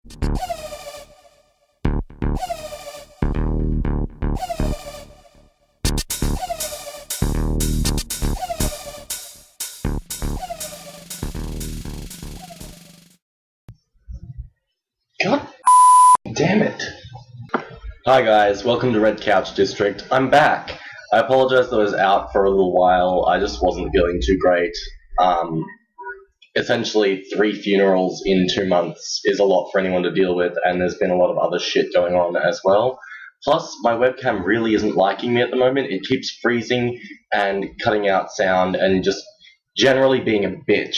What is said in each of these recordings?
God damn it. Hi guys, welcome to Red Couch District. I'm back. I apologize that I was out for a little while. I just wasn't feeling too great. Essentially 3 funerals in 2 months is a lot for anyone to deal with, and there's been a lot of other shit going on as well. Plus, my webcam really isn't liking me at the moment. It keeps freezing and cutting out sound and just generally being a bitch.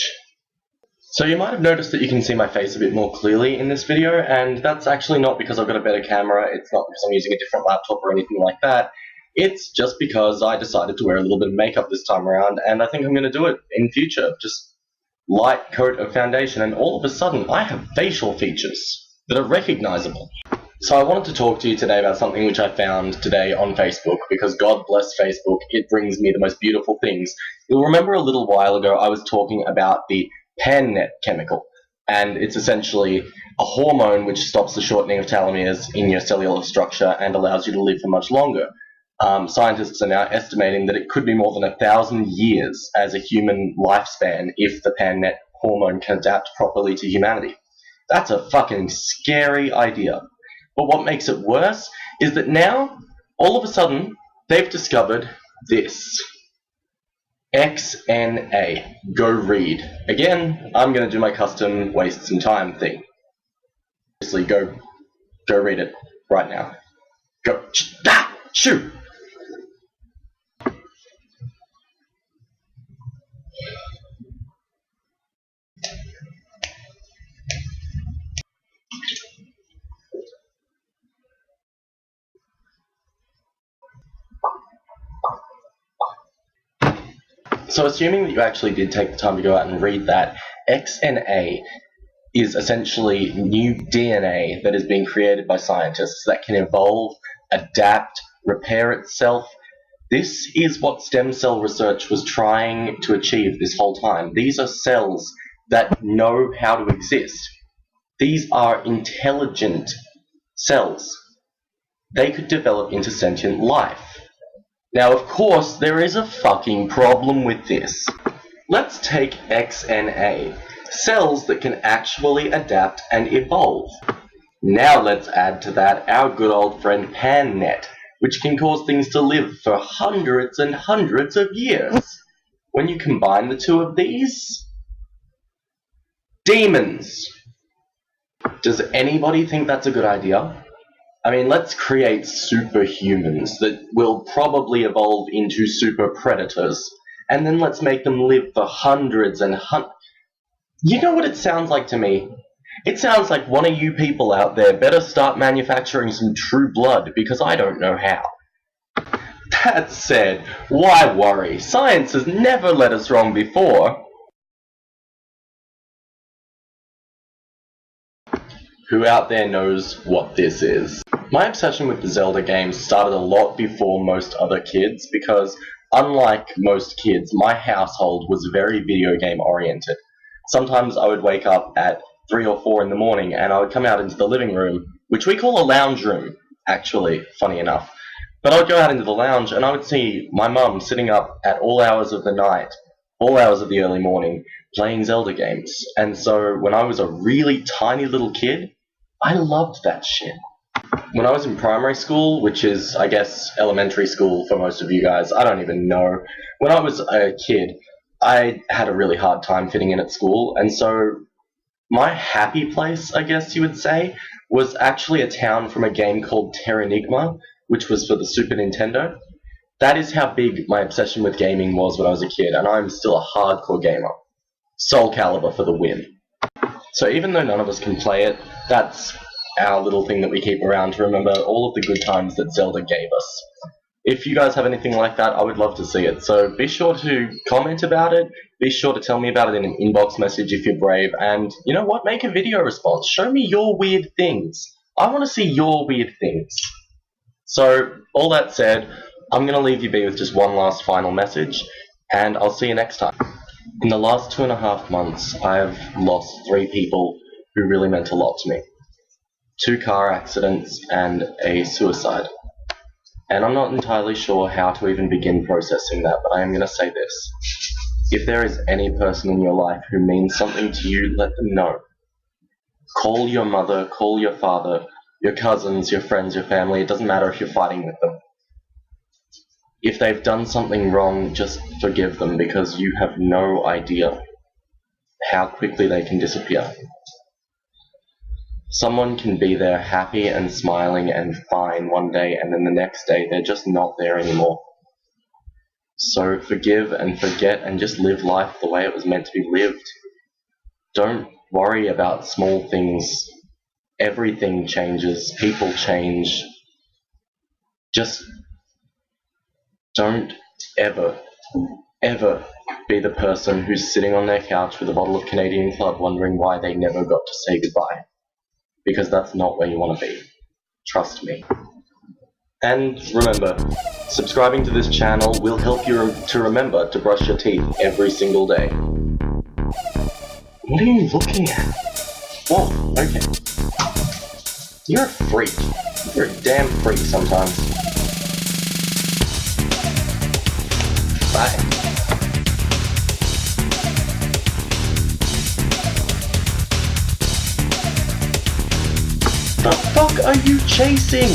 So you might have noticed that you can see my face a bit more clearly in this video, and that's actually not because I've got a better camera, it's not because I'm using a different laptop or anything like that. It's just because I decided to wear a little bit of makeup this time around, and I think I'm going to do it in future. Just light coat of foundation, and all of a sudden I have facial features that are recognizable. So I wanted to talk to you today about something which I found today on Facebook, because God bless Facebook, it brings me the most beautiful things. You'll remember a little while ago I was talking about the PANNET chemical, and it's essentially a hormone which stops the shortening of telomeres in your cellular structure and allows you to live for much longer. Scientists are now estimating that it could be more than 1,000 years as a human lifespan if the PANNET hormone can adapt properly to humanity. That's a fucking scary idea. But what makes it worse is that now, all of a sudden, they've discovered this. XNA. Go read. Again, I'm going to do my custom waste some time thing. Seriously, go read it right now. Go. Shoot! So assuming that you actually did take the time to go out and read that, XNA is essentially new DNA that is being created by scientists that can evolve, adapt, repair itself. This is what stem cell research was trying to achieve this whole time. These are cells that know how to exist. These are intelligent cells. They could develop into sentient life. Now, of course, there is a fucking problem with this. Let's take XNA, cells that can actually adapt and evolve. Now let's add to that our good old friend PANNET, which can cause things to live for hundreds and hundreds of years. When you combine the two of these, demons. Does anybody think that's a good idea? I mean, let's create superhumans that will probably evolve into super predators, and then let's make them live for hundreds and You know what it sounds like to me? It sounds like one of you people out there better start manufacturing some true blood, because I don't know how. That said, why worry? Science has never led us wrong before. Who out there knows what this is? My obsession with the Zelda games started a lot before most other kids, because unlike most kids, my household was very video game oriented. Sometimes I would wake up at 3 or 4 in the morning and I would come out into the living room, which we call a lounge room, actually, funny enough. But I would go out into the lounge and I would see my mum sitting up at all hours of the night, all hours of the early morning, playing Zelda games. And so when I was a really tiny little kid, I loved that shit. When I was in primary school, which is, I guess, elementary school for most of you guys, I don't even know. When I was a kid, I had a really hard time fitting in at school, and so my happy place, I guess you would say, was actually a town from a game called Terranigma, which was for the Super Nintendo. That is how big my obsession with gaming was when I was a kid, and I'm still a hardcore gamer. Soul Calibur for the win. So even though none of us can play it, that's our little thing that we keep around to remember all of the good times that Zelda gave us. If you guys have anything like that, I would love to see it. So be sure to comment about it. Be sure to tell me about it in an inbox message if you're brave. And you know what? Make a video response. Show me your weird things. I want to see your weird things. So all that said, I'm going to leave you be with just one last final message, and I'll see you next time. In the last 2.5 months, I have lost 3 people who really meant a lot to me. 2 car accidents, and a suicide. And I'm not entirely sure how to even begin processing that, but I am going to say this. If there is any person in your life who means something to you, let them know. Call your mother, call your father, your cousins, your friends, your family. It doesn't matter if you're fighting with them. If they've done something wrong, just forgive them, because you have no idea how quickly they can disappear. Someone can be there happy and smiling and fine one day, and then the next day they're just not there anymore. So forgive and forget and just live life the way it was meant to be lived. Don't worry about small things. Everything changes. People change. Just don't ever be the person who's sitting on their couch with a bottle of Canadian Club wondering why they never got to say goodbye. Because that's not where you want to be. Trust me. And remember, subscribing to this channel will help you to remember to brush your teeth every single day. What are you looking at? Oh, okay. You're a freak. You're a damn freak sometimes. Bye. The fuck are you chasing?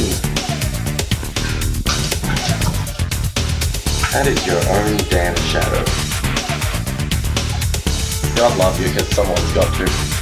That is your own damn shadow. God love you, because someone's got to.